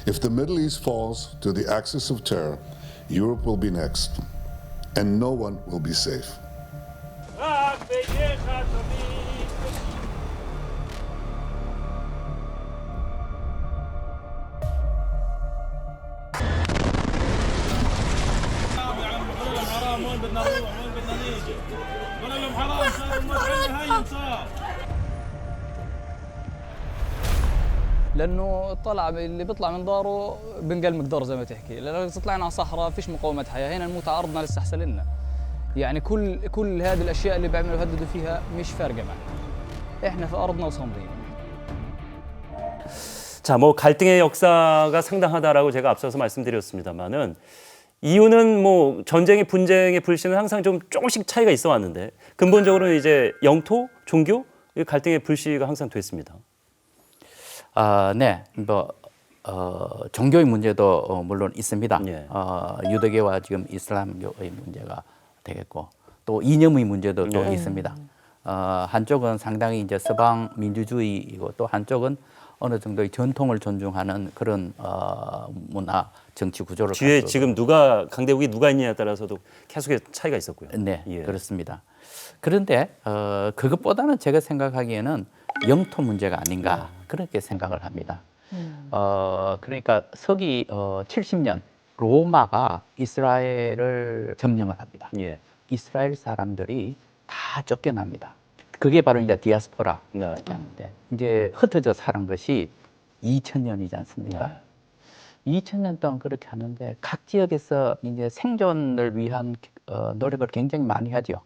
If the Middle East falls to the axis of terror, Europe will be next, and no one will be safe. لانه طلع اللي بيطلع من داره بنقل مقدار زي ما تحكي، لانه اذا طلعنا على صحراء فيش مقاومه حياه، هنا نموت عرضنا لسه احسن لنا. يعني كل هذه الاشياء اللي بيعملوا يهددوا فيها مش فارقه معنا. احنا في ارضنا وصامدين. 자, 뭐 갈등의 역사가 상당하다라고 제가 앞서서 말씀드렸습니다만은 이유는 뭐 전쟁의 분쟁의 불씨는 항상 좀 조금씩 차이가 있어 왔는데 근본적으로는 이제 영토, 종교 이 갈등의 불씨가 항상 됐습니다. 네, 종교의 문제도 물론 있습니다. 예. 유대교와 지금 이슬람교의 문제가 되겠고 또 이념의 문제도 또 있습니다. 한쪽은 상당히 이제 서방 민주주의이고 또 한쪽은 어느 정도의 전통을 존중하는 그런 문화 정치 구조를 뒤에 가지고 지금 강대국이 누가 있느냐에 따라서도 계속의 차이가 있었고요. 네, 예. 그렇습니다. 그런데 그것보다는 제가 생각하기에는 영토 문제가 아닌가 그렇게 생각을 합니다. 그러니까 서기 70년 로마가 이스라엘을 점령을 합니다. 예. 이스라엘 사람들이 다 쫓겨납니다. 그게 바로 이제 디아스포라. 네. 이제 흩어져 사는 것이 2000년이지 않습니까? 2000년 동안 그렇게 하는데 각 지역에서 이제 생존을 위한 노력을 굉장히 많이 하죠.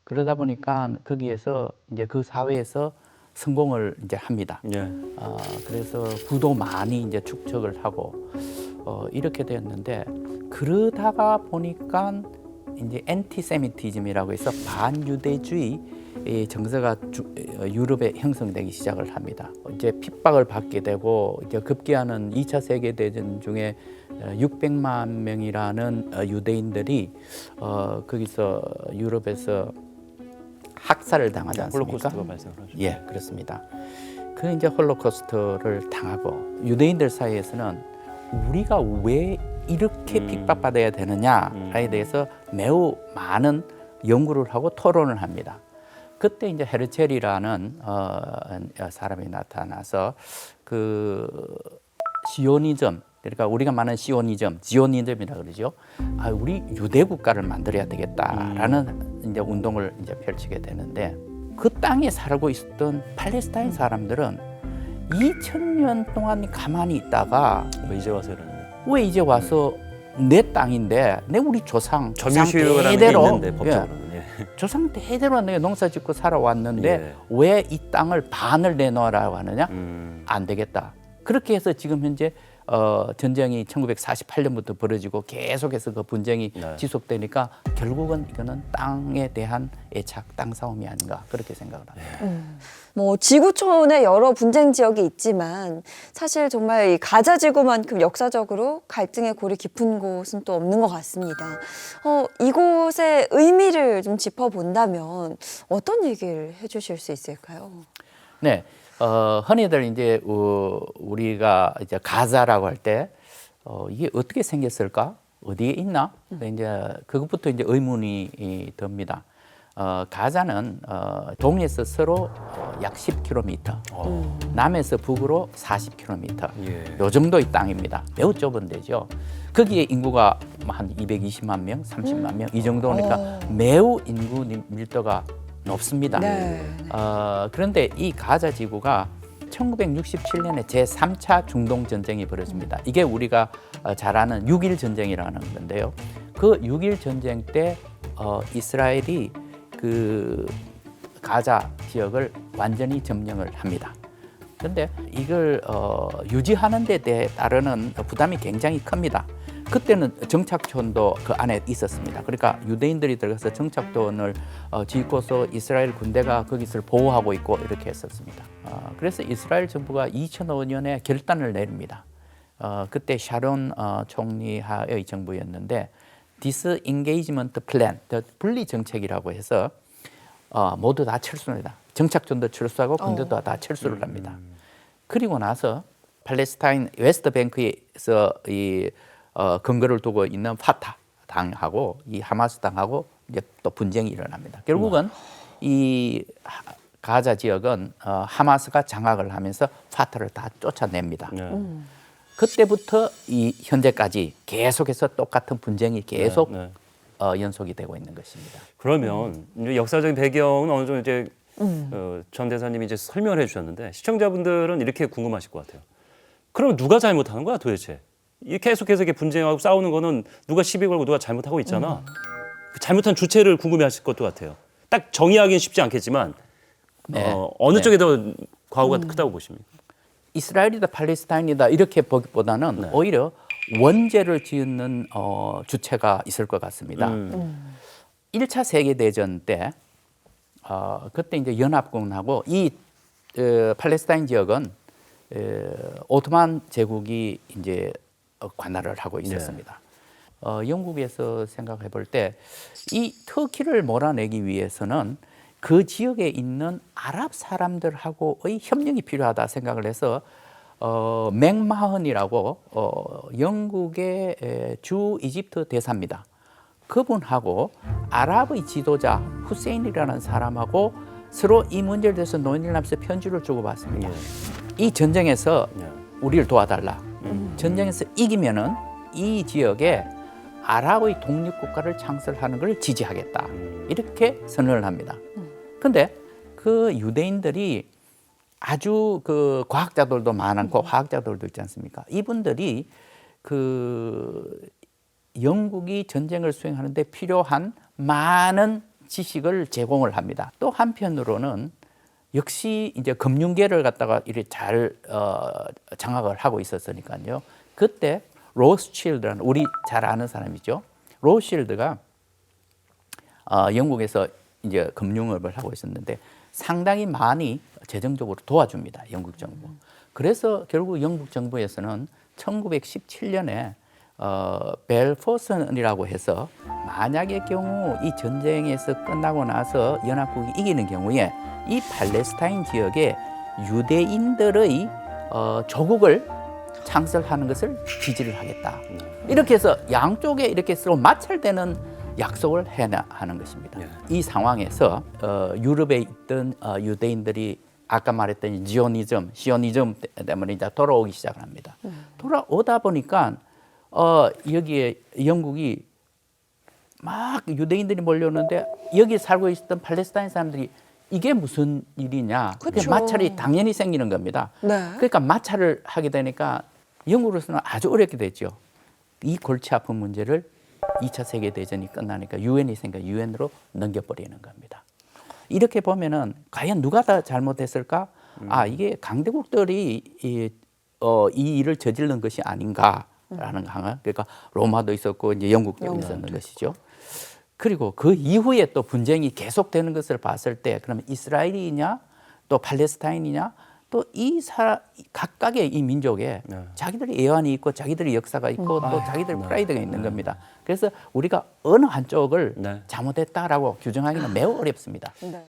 그러다 보니까 거기에서 이제 그 사회에서 성공을 이제 합니다. 예. 그래서 부도 많이 이제 축적을 하고 이렇게 되었는데 그러다가 보니까 이제 엔티세미티즘이라고 해서 반유대주의 정서가 유럽에 형성되기 시작을 합니다. 이제 핍박을 받게 되고 이제 급기야는 2차 세계 대전 중에 600만 명이라는 유대인들이 거기서 유럽에서 학살을 당하지 않습니까? 홀로코스트가 발생을 하죠. 예, 그렇습니다. 그 이제 홀로코스트를 당하고 유대인들 사이에서는 우리가 왜 이렇게 핍박받아야 되느냐에 대해서 매우 많은 연구를 하고 토론을 합니다. 그때 이제 헤르첼이라는 사람이 나타나서 그 시오니즘, 그러니까 우리가 말하는 시오니즘, 지오니즘이라 그러죠. 우리 유대 국가를 만들어야 되겠다라는 이제 운동을 이제 펼치게 되는데 그 땅에 살고 있었던 팔레스타인 사람들은 2000년 동안 가만히 있다가 뭐 이제 와서 이러는 왜 이제 와서 내 땅인데 내 우리 조상 점유시효라는 게 있는데 법적으로는 조상 대대로 내가 농사 짓고 살아왔는데 예. 왜 이 땅을 반을 내놓으라고 하느냐? 안 되겠다. 그렇게 해서 지금 현재 전쟁이 1948년부터 벌어지고 계속해서 그 분쟁이 네. 지속되니까 결국은 이거는 땅에 대한 애착, 땅 싸움이 아닌가 그렇게 생각을 합니다. 뭐 지구촌에 여러 분쟁 지역이 있지만 사실 정말 이 가자 지구만큼 역사적으로 갈등의 골이 깊은 곳은 또 없는 것 같습니다. 이곳의 의미를 좀 짚어본다면 어떤 얘기를 해주실 수 있을까요? 네, 흔히들 이제 우리가 이제 가자라고 할 때 이게 어떻게 생겼을까? 어디에 있나? 이제 그것부터 이제 의문이 듭니다. 가자는 동에서 서로 약 10km, 남에서 북으로 40km, 예. 요 정도의 땅입니다. 매우 좁은 데죠. 거기에 인구가 한 220만 명, 30만 명 이 정도니까 매우 인구 밀도가 높습니다. 네. 그런데 이 가자 지구가 1967년에 제3차 중동 전쟁이 벌어집니다. 이게 우리가 잘 아는 6.1 전쟁이라는 건데요. 그 6.1 전쟁 때 이스라엘이 그 가자 지역을 완전히 점령을 합니다. 그런데 이걸 유지하는 데 따르는 부담이 굉장히 큽니다. 그때는 정착촌도 그 안에 있었습니다. 그러니까 유대인들이 들어가서 정착촌을 짓고서 이스라엘 군대가 거기서 보호하고 있고 이렇게 했었습니다. 그래서 이스라엘 정부가 2005년에 결단을 내립니다. 그때 샤론 총리 하의 정부였는데 Disengagement Plan, 분리 정책이라고 해서 모두 다 철수합니다. 정착촌도 철수하고 군대도 다 철수를 합니다. 그리고 나서 팔레스타인 웨스트뱅크에서 이 근거를 두고 있는 파타 당하고 이 하마스 당하고 이제 또 분쟁이 일어납니다. 결국은 이 가자 지역은 하마스가 장악을 하면서 파타를 다 쫓아냅니다. 그때부터 이 현재까지 계속해서 똑같은 분쟁이 계속 연속이 되고 있는 것입니다. 그러면 이제 역사적인 배경은 어느 정도 이제 전 대사님이 이제 설명을 해주셨는데 시청자분들은 이렇게 궁금하실 것 같아요. 그럼 누가 잘못하는 거야 도대체? 이 계속해서 이렇게 분쟁하고 싸우는 거는 누가 시비 걸고 누가 잘못하고 있잖아. 그 잘못한 주체를 궁금해하실 것도 같아요. 딱 정의하기는 쉽지 않겠지만 어느 쪽에 더 과오가 크다고 보십니까? 이스라엘이다 팔레스타인이다 이렇게 보기보다는 오히려 원죄를 지은 주체가 있을 것 같습니다. 1차 세계대전 때 그때 이제 연합군하고 이 팔레스타인 지역은 오토만 제국이 이제 관할을 하고 있었습니다. 영국에서 생각해 볼 때 이 터키를 몰아내기 위해서는 그 지역에 있는 아랍 사람들하고의 협력이 필요하다 생각을 해서 맥마흔이라고 영국의 주 이집트 대사입니다. 그분하고 아랍의 지도자 후세인이라는 사람하고 서로 이 문제에 대해서 논의를 하면서 편지를 주고받습니다. 이 전쟁에서 우리를 도와달라. 전쟁에서 이기면은 이 지역에 아랍의 독립국가를 창설하는 걸 지지하겠다. 이렇게 선언을 합니다. 근데 그 유대인들이 아주 그 과학자들도 많고 화학자들도 있지 않습니까? 이분들이 그 영국이 전쟁을 수행하는데 필요한 많은 지식을 제공을 합니다. 또 한편으로는 역시 이제 금융계를 갖다가 이렇게 잘 장악을 하고 있었으니까요. 그때 로스칠드라는 우리 잘 아는 사람이죠. 로스칠드가 영국에서 이제 금융업을 하고 있었는데 상당히 많이 재정적으로 도와줍니다. 영국 정부. 그래서 결국 영국 정부에서는 1917년에 벨포선이라고 해서 만약의 경우 이 전쟁에서 끝나고 나서 연합국이 이기는 경우에 이 팔레스타인 지역에 유대인들의 조국을 창설하는 것을 지지를 하겠다. 이렇게 해서 양쪽에 이렇게 서로 마찰되는 약속을 해야 하는 것입니다. 이 상황에서 유럽에 있던 유대인들이 아까 말했던 시오니즘 때문에 이제 돌아오기 시작을 합니다. 돌아오다 보니까 여기에 영국이 막 유대인들이 몰려오는데 여기 살고 있었던 팔레스타인 사람들이 이게 무슨 일이냐. 그렇죠. 마찰이 당연히 생기는 겁니다. 네. 그러니까 마찰을 하게 되니까 영국으로서는 아주 어렵게 됐죠. 이 골치 아픈 문제를 2차 세계대전이 끝나니까 유엔이 생겨 유엔으로 넘겨버리는 겁니다. 이렇게 보면은 과연 누가 다 잘못했을까? 이게 강대국들이 이 일을 저지른 것이 아닌가라는 강한 그러니까 로마도 있었고 이제 영국도 있었는 것이죠. 그리고 그 이후에 또 분쟁이 계속되는 것을 봤을 때 그러면 이스라엘이냐 또 팔레스타인이냐 또 이 각각의 이 민족에 자기들의 예언이 있고 자기들의 역사가 있고 또 자기들의 프라이드가 있는 겁니다. 그래서 우리가 어느 한쪽을 잘못했다라고 규정하기는 매우 어렵습니다. 네.